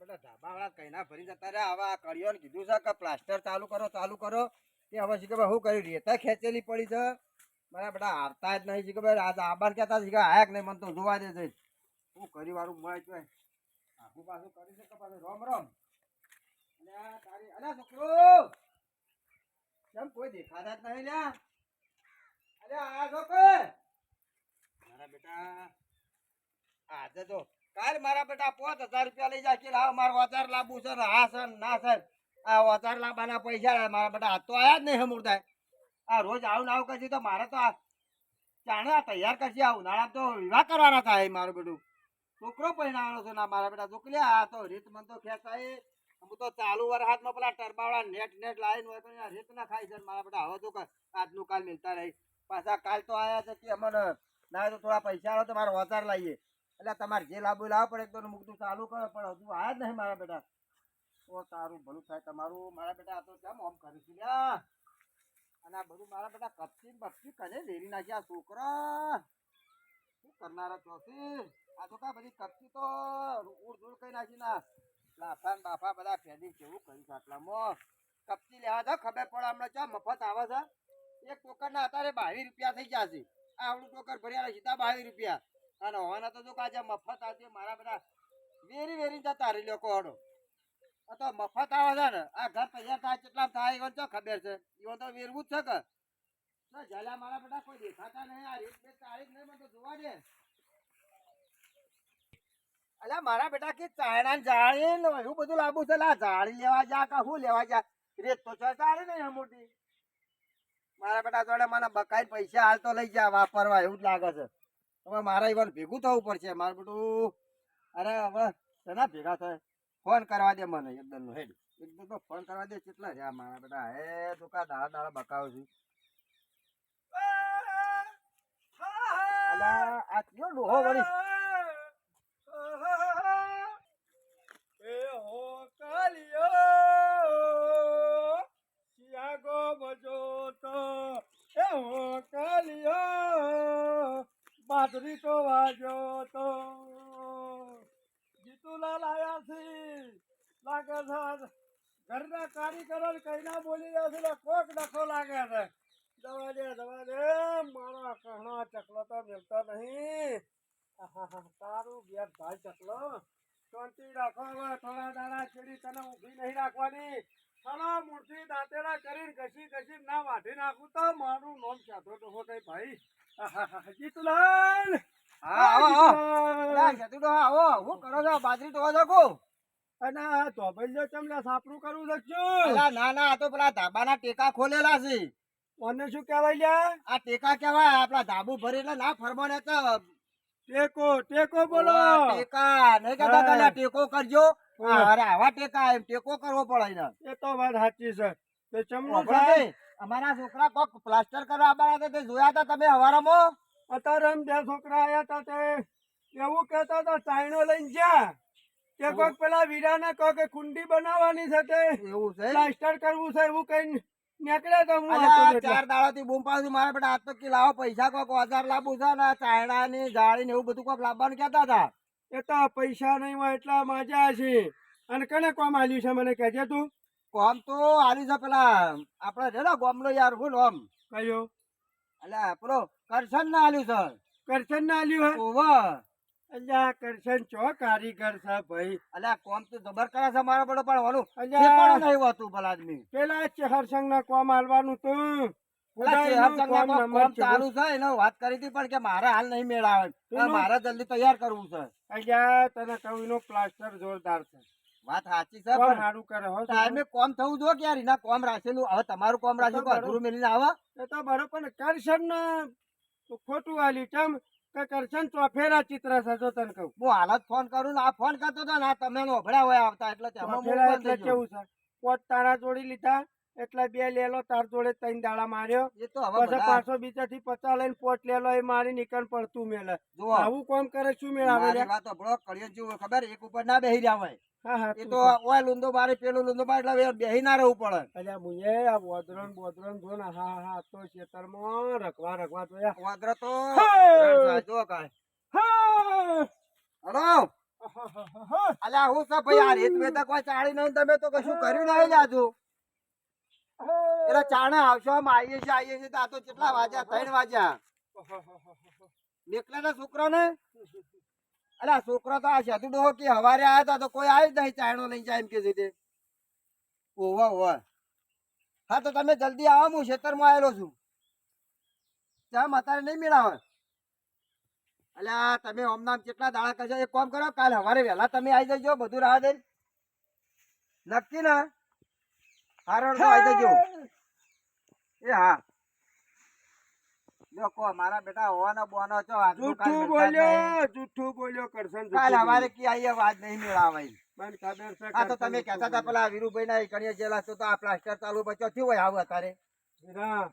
બધા ધાબાવાળા કઈના ભરી જતા રહ્યા. હવે આ કડિયોને કીધું છે કે પ્લાસ્ટર ચાલુ કરો કે હવે શીખે ભાઈ શું કર્યું રેતા ખેંચેલી પડી છે. મારા બધા આવતા જ નહીં શીખે ભાઈ. આ આબાર કહેતા શીખે આયા કે નહીં મને તો જોવા દે છે. શું કરી વાળું મળે છે આખું પાછું કરી શકે પાછું રોમ રોમ. અલ્યા તારી અલ્યા છોકરો કેમ કોઈ દેખાતા જ નહીં લ્યા. અલ્યા આ છોકરો મારા બેટા આજે તો કાલ મારા બેટા 5000 રૂપિયા લઈ જાય કે લાવ મારો ઓજાર લાવવું છે ને હા છે ના છે. આ ઓજાર લાવવાના પૈસા મારા બેટા હાથ તો આયા જ નહીં હમુરતા. આ રોજ આવું ને આવું કરશે તો મારે તો આ ચાણા તૈયાર કરશે. આ ઉનાળા તો વિવાહ કરવાના થાય. મારું બેટું છોકરો પહેણાવાનો છે ના મારા બેટા છોકરી. આ તો રીત મન તો ખેંચાય. હું તો ચાલુ વરસાદમાં પેલા ટરબાવાળા નેટ લાઈન હોય તો રીત ના ખાય છે મારા બેટા. હવે તો આજનું કાલ મિલતા રહી. પાછા કાલ તો આયા છે કે અમને ના તો થોડા પૈસા આવે તો મારો ઓજાર લાવીએ. એટલે તમારે જે લાવવું લાવો પડે એકદમ મુકતું ચાલુ કરો પણ હજુ આયા જ નહીં મારા બેટા. તો તારું ભલું થાય તમારું. મારા બેટા આ તો કેમ આમ કરીશું લ્યા. અને આ બધું મારા બેટા કપચી બપચી કને લેરી નાખ્યા છોકરા. શું કરનારા ચોથી આ તો કા બધી કપચી તો ઉડ કઈ નાખી ના લાફા ને બાફા બધા ફેદી કેવું કર્યું છે આટલામાં. કપચી લેવા તો ખબર પડે હમણાં ચા મફત આવે છે. એક ટોકર ના અત્યારે 22 રૂપિયા થઈ ગયા છે. આવડું ટોકર ભર્યા સીધા 22 રૂપિયા. અને હોવાના તો જો કાજે મફત આવતી મારા બેટા વેરી જતા રહી લોકો હડો. આ તો મફત આવે છે ને આ ઘર તૈયાર થાય કેટલા થાય એવું તો ખબર છે. એવું તો વેરવું જ છે કે જલ્યા મારા બેટા કોઈ દેખાતા નહીં. આ રેત બે તારીખ નહીં મને તો જોવા દે. અલ્યા મારા બેટા કે ચાયણા જાળી ને એવું બધું લાવવું છે. લા જાળી લેવા જા કે શું લેવા જા. રેત તો ચાલી નહીં મોટી. મારા બેટા જોડે મને બકાઈ પૈસા હાલ તો લઈ જા વાપરવા એવું જ લાગે છે. હવે મારા ઈવન ભેગું થવું પડશે મારું બેટું. અરે હવે શેના ભેગા થાય ફોન કરવા દે મને એકદમ નો હેડ એકદમ તો ફોન કરવા દે. કેટલા રહ્યા મારા બેટા હે દુકા દાડા બકાવ છું. અલા આ કયો ડોહો વળી એ હો કાલિયો સિયાગો બજો તો એ હો કાલિયો બાદરી તો વાજો તો જીતુલાલ આયા છે લાગે છે ઘરના કારીગરો કઈ ના બોલી રહ્યા છે કોક ડખો લાગે છે. દવા દે મારા કહણા ચકલો તો મિલતો નહીં. તારું ઘેર ભાઈ ચકલો શાંતિ રાખો. હવે થોડા દાડા ચીડી તને ઊભી નહીં રાખવાની. થોડા મૂળથી દાંતેડા કરીને ઘસી ના વાઢી નાખું તો મારું નામ સાધો ડોહો કઈ ભાઈ. જીતુલાલ હું કરો છો બાજરી તો શકો અને ધોબલ્યો ચમલા સાપરું કરવું શકજો. ના આ તો પેલા ધાબાના ટેકા ખોલેલા છે. મને શું કહેવાય લ્યા આ ટેકા કેવાય આપડા ધાબુ ભરી એટલે ના ફરમાને તો ટેકો બોલો. ટેકા નહીં કહેતા પેલા ટેકો કરજો. અરે આવા ટેકા એમ ટેકો કરવો પડે. એ તો વાત સાચી છે. તે ચમનું અમારા છોકરા કોક પ્લાસ્ટર કરવા આવ્યા તે જોયા હતા તમે હવારામાં. અત્યારે બે છોકરા આયા હતા તે એવું કહેતા હતા ચાઈનો લઈને જ્યાં કે કોક પેલા વીરાને કોક કુંડી બનાવવાની છે તે એવું છે પ્લાસ્ટર કરવું છે એવું કઈ નીકળ્યા તો હું 4 દાડાથી બૂમ પાડું મારા બેટા આજ તો કે લાવો પૈસા કોક ઓજાર લાવવું છે ને ચાયણા ની જાળી ને એવું બધું કોક લાવવાનું કેતા હતા. એ તો પૈસા નહીં હોય એટલા મજા છે. અને કને કોમ આલ્યું છે મને કહેજે તું. કોમ તો આલી છે પેલા આપડે છે ને ગોમલો યાર હું નામ કયો એટલે પેલો કરશન ને આલ્યું છે. કરશન ને આલ્યું હે ઓવા અલ્યા કરશન ચો કારીગર છે ભાઈ. અલ્યા કોમ તો જબર કરે છે મારો બેટો પણ ઓલું અલ્યા નહીં હોતું ભલા આદમી. પેલા ચેહરસંગ ના કોમ આલવાનું તું ચાલુ છે એને વાત કરી હતી પણ કે મારે હાલ નહીં મેળ આવે. મારે જલ્દી તૈયાર કરવું છે. અલ્યા તને કહું એનો પ્લાસ્ટર જોરદાર છે. વાત સાચી છે પણ સારું કરે હો. ટાઈમે કોમ થવું જો કે યાર એના કોમ રાખેલું. હવે તમારું કોમ રાખ્યું કે અધૂરું મેલીને આવે એ તો બરોબર. કરશન ને ખોટું આલ્યું કેમ કે કરશન ચોફેરા ચિત્ર છે. જો તને કહું હું હાલત ફોન કરું ને આ ફોન કરતો હતો ને આ તમે નોભળ્યા હોય આવતા એટલે કેવું છે પોત તારા જોડી લીધા એટલે 2 લેલો તાર જોડે 3 દાડા માર્યો. એ તો હવે પછી 500 બીજાથી 50 લઈને પોટ લેલો એ મારી નીકળ પડતું મેલે. આવું કોમ કરે શું મેળ આવે. વાત તો કળિયો જેવું ખબર એક ઉપર ના બેહી રહ્યા હોય. હા એ તો ઓય લુંદો બારે પેલું લુંદો બાર એટલે બેહી ના રહેવું પડે. અલ્યા મુએ આ બોદરન જો ને હા તો ખેતરમાં રખવા જોયા. વાદરા તો જો કાય હા હલો અલ્યા હું છે ભાઈ આ રેત મેં તો કોઈ ચાળી નહીં તમે તો કશું કર્યું નહીં લાજુ એટલે ચાણે આવશો આમ આવીએ છીએ તો આ તો કેટલા વાગ્યા 3 વાગ્યા નીકળે છોકરો ને અલ્યા છોકરો તો આ શેતુ ડોહો કે હવારે આયા તા તો કોઈ આવ્યું જ નહીં ચાયણો લઈને જાય એમ કે છે તે ઓવા ઓવા હા તો તમે જલ્દી આવો હું ખેતરમાં આવેલો છું ચમ અત્યારે નહીં મેળાવે અલ્યા તમે ઓમ નામ કેટલા દાડા કરશો એક કામ કરો કાલ હવારે વહેલા તમે આવી જજો બધું રાહ દે નક્કી ને હારો તો આવી જજો એ હા લ્યો કો મારા બેટા હોવાનો બોનો છો આજનું કાલ જૂઠું બોલ્યો કરશન કાલ હવારે કી આઈએ વાત નહીં મેળાવાય મને ખબર છે આ તો તમે કહેતા હતા પેલા વીરુભાઈ ના કણીએ જેલા તો આ પ્લાસ્ટર ચાલુ બચ્યો થયું હોય આવું અત્યારે હીરા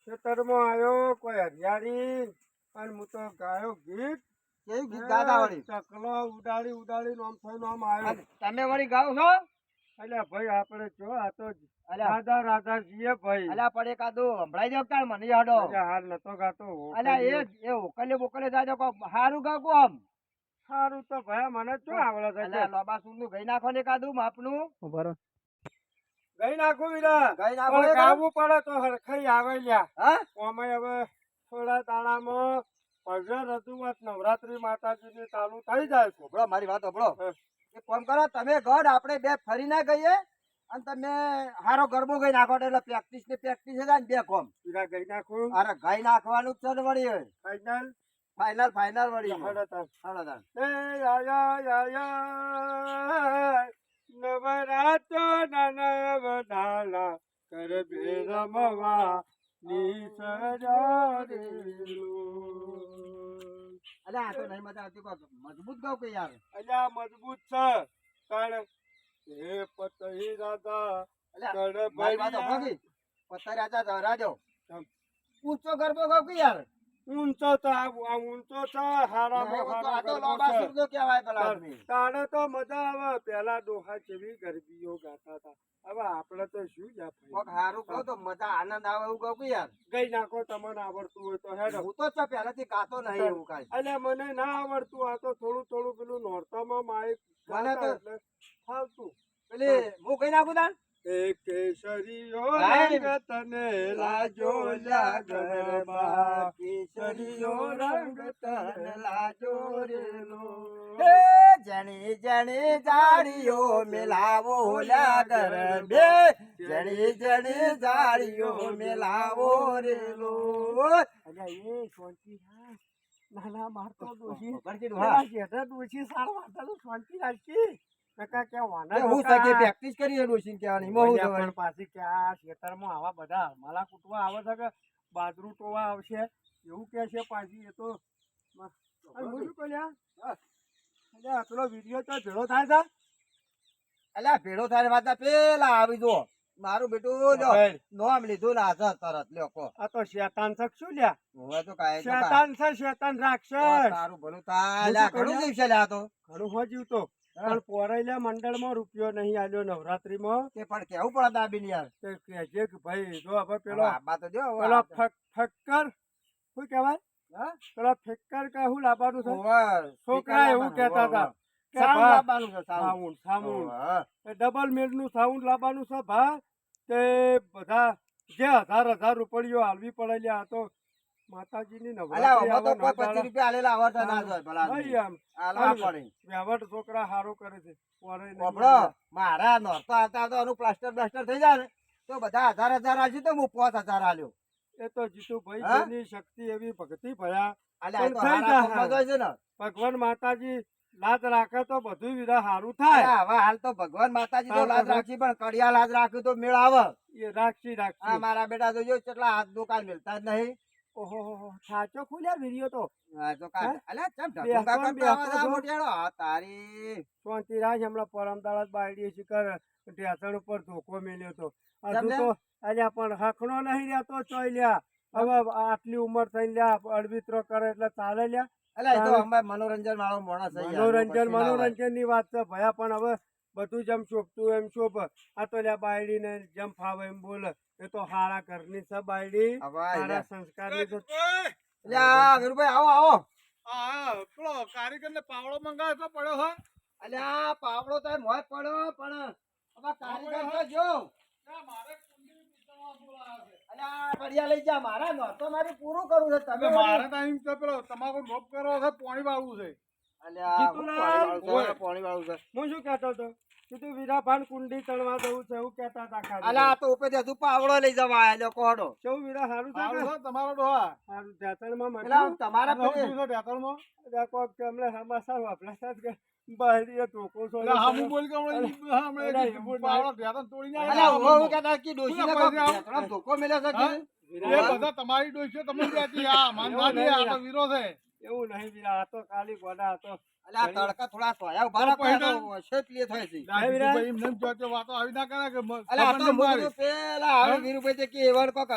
ખેતરમાં આવ્યો કોઈ હરિયાળી અને હું તો ગાયો ગીત કેવું ગીત ગાતા વળી ચકલો ઉડાડી ઉડાડી નામ થઈને આમ આવ્યો અને તમે વળી ગાઓ છો એટલે ભાઈ આપણે જો આ તો અલ્યા રાધા રાધા જીએ ભાઈ અલ્યા પડે કાદું સંભળાઈ દો તાર મને યાડો એટલે હાલ નતો ગાતો અલ્યા એ ઓકલે બોકલે જાજો કો હારું ગાવ કો આમ સારું તો ભાઈ મને શું આવડે છે અલ્યા લોબા સુન નું ગઈ નાખો ને કાદું માપનું ગઈ નાખું વીરા ગઈ નાખો પણ ગાવું પડે તો હરખાઈ આવે લ્યા હા અમે હવે થોડા દાડામાં ભવ્ય રજૂઆત નવરાત્રી માતાજીની ચાલુ થઈ જાય છે ઓબળો મારી વાત ઓબળો હા. એક કામ કરો તમે ગઢ આપણે બે ફરી ના ગઈએ અને તમે હારો ગરબો ગઈ નાખો એટલે પ્રેક્ટિસ ને પ્રેક્ટિસ છે ને બે કોમ વીરા ગઈ નાખું અરે ગઈ નાખવાનું જ છે ને વળી ફાઈનલ ફાઇનલ વળી હળો તાર. હાલો તાર. એ આયા નવરાતો નવધાલા કર બે રમવા અલ્યા આ તો નહીં મજા આવતી કોઈ મજબૂત ગાવ કે યાર અલ્યા મજબૂત છે કારણ હે પતઈ રાધા અલ્યા મારી વાત સાંભળો કે પત્તા રાજા ધરાજો ઊંચો ગરબો ગાવ કે યાર ઊંચો તો આ ઊંચો છે હારામાં આ તો હારો લોબા ગરબો છે. સુરજો કહેવાય પેલા આદમી તાણે તો મજા આવે પેલા ડોહા જેવી ગરબીઓ ગાતા હતા હવે આપણે તો શું જા કોક હારું કહો તો મજા આનંદ આવે એવું કહું કે યાર ગઈ નાખો તમને આવડતું હોય તો હેડો હું તો છે પહેલાથી ગાતો નહીં એવું કાંઈ એટલે મને ના આવડતું આ તો થોડું થોડું પેલું નોરતામાં માઇક મને તો- એટલે ફાવતું પેલી હું કઈ નાખું તાન એક કેસરીઓ હાય. રંગ તને લાજો લ્યા ગરબા કેસરીઓ રંગ તને લાજો રેલો હે જણી જણી જાડીઓ મિલાવો લ્યા ગરબે જણી જણી જાડીઓ મિલાવો રેલો અલ્યા એ શાંતિ રાખ નાના મારતો ડોશી ગણકી પેલા હા જેઠા ડોશી સાર વાતાનું શાંતિ રાખી કાકા કે વાના હું સકે પ્રેક્ટિસ કરી એનું સીન કહેવાની મો હું પણ થવાની પાછી કે આ ખેતરમાં આવા બધા માલા કૂટવા આવે છે કે બાજરું ટોવા આવશે એવું કે છે પાછી એ તો અને હું શું કહું લ્યા? અલ્યા આ પેલો વિડીયો તો ભેળો થાય છે અલ્યા ભેડો થાય વાત પેલા આવી જો મારું બેટું લ્યો ભાઈ, નોમ લીધું ને આજા તરત લ્યો કો આ તો શેતાન છે કે શું લ્યા હવે તો કાંઈ તો શેતાન છે શેતાન કાંઈ. રાક્ષસ તારું ભલું થાય હું લ્યા શું કહું ઘણું લ્યા? દિવસે લ્યા તો ઘણું હો જીવતો પણ પોરાયેલા મંડળમાં રૂપિયો નહીં આલ્યો નવરાત્રીમાં તે પણ કેવું પડે દાબીને યાર તે કહેજે કે ભાઈ જો હવે પેલો પેલો આબા તો જો હવે પેલો આ- ફક્કર શું કહેવાય હા? પેલો ફક્કર કે શું લાવવાનું છે ઓવે, છોકરા એવું કહેતા હતા કે સાઉન્ડ ભા, લાવવાનું છે સાઉન્ડ. સાઉન્ડ સાઉન્ડ ઓવે. ડબલ મિલનું સાઉન્ડ લાવવાનું છે ભા તે બધા જે 1000 રૂપિયો હાલવી પડેલી આ તો માતાજીની અલ્યા નવરાત્રી હવે તો આવે કોઈ 25 રૂપિયા આલેલા આવડતા ના જોઈએ ભલા આદમી. નહીં આમ આલવા પડે વ્યવહાર છોકરા સારું કરે છે પોરાય નહીં ઓભળો, મારા નોરતા હતા તો એનું પ્લાસ્ટર બ્લાસ્ટર થઈ જાય ને તો બધા 1000 આલશે તો હું 5000 આલ્યો એ તો જીતુભાઈ હા? જેની શક્તિ એવી ભક્તિ ભયા અલ્યા એ તો પણ થઈ હારા જાય. કોમમાં જ હોય છે ને ભગવાન માતાજી લાજ રાખે તો બધું વિધા સારું થાય અલ્યા હવે હાલ તો ભગવાન માતાજી તો હા, લાજ હા. રાખી પણ કડિયા લાજ રાખ્યું તો મેળ આવે એ રાખશી આ રાખશી મારા બેટા તો જો કેટલા હાથ દુકાન મિલતા જ નહીં ઓહો સાચો ખુલ્યા વિડીયો તો હા, તો કાંઈ. હે? અલ્યા ચમ બેસતો ઢગું કાકા ને બેસતો આવા જા છો. મોટિયાળો. હા, તારી શાંતિરાજ હમણાં પરમદાળ બાયડી શિખર ઢેસણ ઉપર ધોકો મેલ્યો તો હજુ તમને? તો અલ્યા પણ હખણો નહીં રહેતો ચોય લ્યા હવે આટલી ઉંમર થઈ લ્યા અડવિત્રો કરે એટલે ચાલે લ્યા અલ્યા એ તો તારે- અમે મનોરંજન વાળો માણસ છે યાર. મનોરંજન પછી ના હોય. મનોરંજન ની વાત છે ભયા પણ હવે બધું જેમ શોભતું એમ શોભ આ તો લ્યા બાયડી ને જેમ ફાવે એમ બોલે એ તો હારા ઘરની છે બાયડી હવે હારા લ્યા. સંસ્કારની છે અલ્યા વીરુભાઈ આવો આવો હા પેલો કારીગર ને પાવડો મંગાવ્યો તો પડ્યો હોય અલ્યા પાવડો તો મોય પડ્યો પણ હવે કારીગર તો જો મારે કુંડી પીતળવા બોલાવ્યા છે અલ્યા કડિયા લઈ જા મારા નો તો મારે પૂરું કરવું છે તમે મારે ટાઈમ તો પેલો તમાકુ નોપ કરો છે પાણી વાળવું છે અલ્યા જીતુલાલ, પાણી વાળું છે હું શું કહેતો હતો તું વીરાભાન કુંડી તળવા દઉં છે એવું કહેતા હતા ખાલી. અલ્યા આ તો ઉપર હજુ પાવડો લઈ જવા આયો કોડો કેવું વીરા હારું છે કે? તમારો ડોહા હારું ધેતણમાં પેલા મળ્યું? તમારા આનો પેલી- શું છે ધેતણમાં? એટલે કોક કે હમણાં સમાચાર વાપર્યા છે કે બહારીએ ટોકો છો એટલે હામું બોલ કે હમણાં એવું પાવડો ધેતણ તોડી જાય અલ્યા ઉભો ઉભો કહેતા કે ડોશીને શું કોક પૈસા? ધેતણો ધોકો મેલ્યો છે કે એ બધા તમારી ડોશીઓ તમને દેતી આ માનવાથી આ તો વીરો છે એવું નહીં વીરા આ તો ખાલી ગોડા હતો અલ્યા તડકા થોડા સોયા ઉભા રાખો આ તો શેપલી થાય છે ભાઈ એમ નેમ જો વાતો આવી ના કરે કે અલ્યા આ તો ખબર નહીં મુકું પેલા હવે વીરુભાઈ તે કે એવણ કોક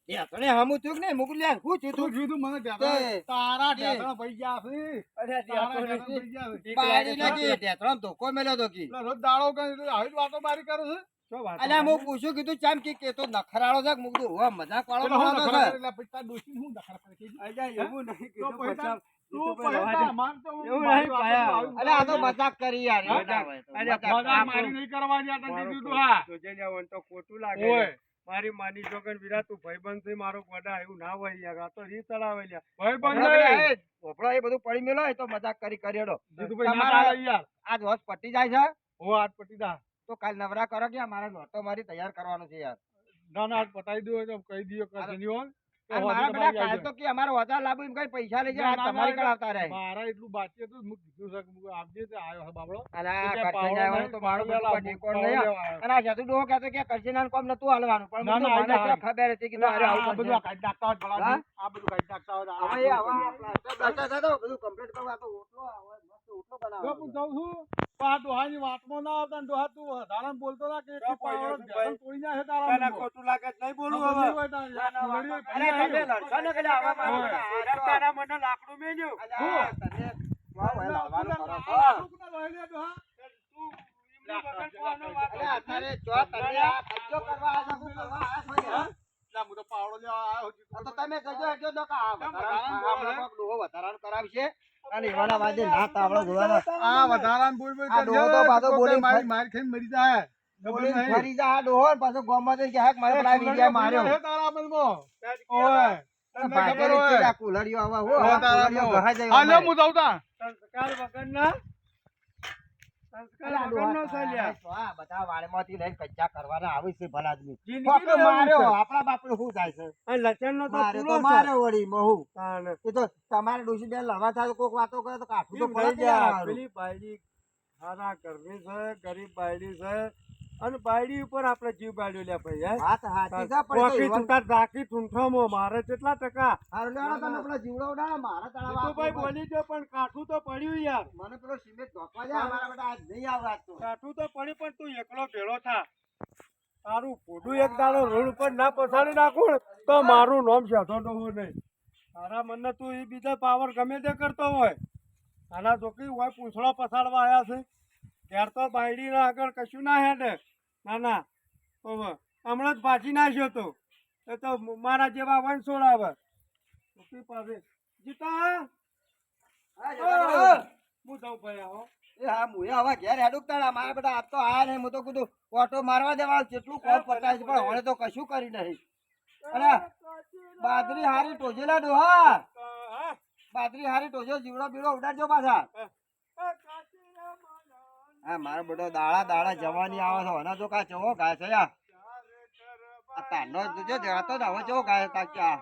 ધેતણે હમું થયું કે નહીં મુકલ્યા હું થયું તું તું કીધું મને તે- ધેતણ તારા તે- ધેતણ ભઈ ગયા છે અરે તારા ધેતણ ભઈ ગયા છે બારી નાખી ધેતણો ધોકો મેલ્યો તો કી એટલે રોજ દાડો કરી આવી જ વાતો બારી કરે છે શું વાત અલ્યા હું પૂછ્યું કીધું ચામ કે તો નખરાળો છે મું કીધું હોવા મજાક વાળો માણસ છે એટલે પૈસા ડોશી હું દખર કરે કે અલ્યા એવું નહીં તો કીધું પૈસા પછી તું પૈસા માનતો હું એવું મારી નહીં વાતો પાયા. આવી અલ્યા આ તો આવી મજાક કરી યાર હા? મજાક હોય તો. અરે મજાક મજાક આ મારી તો- નહીં કરવાની આ તને કીધું હા જોજે જવાનું તો ખોટું લાગે ઓય છે. મારી માની જોગન વિરા તું ભાઈબંધ છે મારો ગોડા એવું ના હોય યાર આ તો રીત ચડાવે લ્યા. ભાઈ ભોપળા બંધ એ ભોપળા એ બધું પડી મેલો એ તો મજાક કરી હેડો જીતુભાઈ ના તમારા- ચાલે યાર આજ હોશ પટી જાય છે હો આજ પટી દા તો કાલ નવરા કરો કે મારે નોટો મારી તૈયાર કરવાનું છે યાર ના ના આજ પટાઈ દો તો કહી દિયો કે અરે- જનીઓ તો અને હોજી મારા તમારી બેટા કાલ આવી તો કે અમારે વધારે લાભ એમ કઈ પૈસા લઈ જાય ના, ના, તમારી કળ ના, આવતા રહે મારા એટલું બાકી હતું હું કીધું છે કે હું આપજે તે આયો છે બાબડો અલા કે કરશે પાવડો જાય નહીં, તો મારું પાવડો બધું લેવા, ટેકોડ પાવડો નહીં લેવા આવ્યો. અને આ જતું ડોહો કહેતો કે કરશીનાનું કામ નતું હાલવાનું પણ ના, ના, મને આઈ ક્યાં ખબર હતી કે અરે આ આવું બધું કરશે. કાઢી નાખતા હોય ભલા હા? આ બધું કાઢી નાખતા હોય આ હવે બધું આવા પ્લાસ્ટર બ્લાસ્ટર થતો બધું complete કરવું. આ તો ઓટલો આવે, મસ્ત ઓટલો જો બનાવવાનો. હું જાઉં છું પણ આ ડોહાની વાતમાં ના આવતા ને ડોહા તું વધારાને બોલતો ના કે ક્યાં પાવડો પડ્યો તું ભાઈ? તોડી જાય છે તારા તને મુંહમાં. ખોટું લાગે છે નહીં બોલવું ખબર હવે. નહીં હોય તારે. લડીએ અરે તમે લડશો ને પેલા આવા મારા ઓય. બધા આરામ તારા મને લાકડું મેલ્યું. અલ્યા, તમે વાવ, હવે લાવવાનું કરો છો. આ શું કુના લઈ લે ડોહા? તું એમની વગર કોનો વાત અલ્યા, અત્યારે જો તમે આ કજ્જો કરવા આવ્યા છો, શું કરવા આવ્યા છો યાર? લા, હું તો પાવડો લેવા આવ્યો છું. આ તો તમે કજો એટલો તો કે આ વધારાનું વધારાનું કોક ડોહો વધારાનું કરાવશે અને એવાના વાજે ના તાવડો જોવાનો. આ વધારાને બોલ બોલ આ કરશે, ડોહો તો પાછો તો બોલીને મારી માર ખાઈને મરી જાય ખબર બોલીને નહીં. ફરી જા આ ડોહો ને પાછો ગામમાં જઈને કહે કે મારે પેલા વિડિયા માર્યો. છે તારા મનમાં. તારી ઓય. આ તમને ખબર ભાગેલી હોય. છે આ કુલડીઓ આવા હો, ઓય આ તારા કુલડીઓ મનમાં. ગહાઈ જાય હા, લે, અમારે. હું જાઉં તા. સંસ્કાર વગરના સંસ્કાર અલા, વગરનો ડોહા છે લ્યા. આ બધા વાળેમાંથી લઈને કજ્જા કરવાના આવે છે ભલા આદમી. જિંદગી ફોટો લેવું માર્યો, છે. આપણા બાપને શું થાય છે? આ લચણનો તો માર્યો પૂરો તો છે. માર્યો વળી, બહુ. તાને. એ તો તમારે ડોશી બેન લડવા થાય તો કોક વાતો કરે તો કાઠું તો ઈ પડે જ મળી જા. યાર. પેલી બાયડી સારા ઘરની છે ગરીબ બાયડી છે અને બાયડી ઉપર આપણે જીવ બાળ્યો લ્યા ભાઈ હે? વાત સાચી છે, પણ એ તો કોકી ઈવન- તું તાર ઝાંકી ઠૂંઠામાં મારે કેટલા ટકા હારું લેવડો તમે પેલો જીવડો ઉડાડો, મારા તળાવ જીતુભાઈ આપો. બોલી ગયો પણ કાઠું તો પડ્યું યાર મને પેલો સિમેન્ટ ધોકવા જાય, અમારા બેટા આજ નહીં આવે આજ તો. કાઠું તો પડ્યું પણ તું એકલો ભેળો થા તારું ફોટું એક દાડો રોડ ઉપર ના પછાડી નાખું ને તો મારું નામ શેઠો ડોહો નહીં તારા મનને તું એ બીજા પાવર ગમે તે કરતો હોય આના છોકરી હોય પૂંછડો પછાડવા આવ્યા છે ઘેર તો બાયડીના આગળ કશું ના હેડે ના ના હવે હમણાં જ ભાજી નાખ્યો તો એ તો મારા જેવા વંશોળ આવે છોકરી પાસે જીતા હા, જવા દો. હું જાઉં ભાઈ આવો એ હા, મુએ હવે ઘેર હેડું તાળા, મારા બેટા આજ તો આયા નહીં, હું તો કીધું ઓટો મારવા દેવા કેટલું કોમ પતાય છે, પણ હવે તો કશું કરી નહીં. અને બાજરી હારી ટોજેલા ડોહા, હા બાજરી હારી ટોજો, જીવડો બીવડો ઉડાડજો પાછા. હા, મારો બેટો દાડા દાડા જવાની આવે છે, હના તો કા ચવો ગાય છે યાર. આ તારનો જોજો જતો જ હવે ચવો ગાય તા ક્યાં.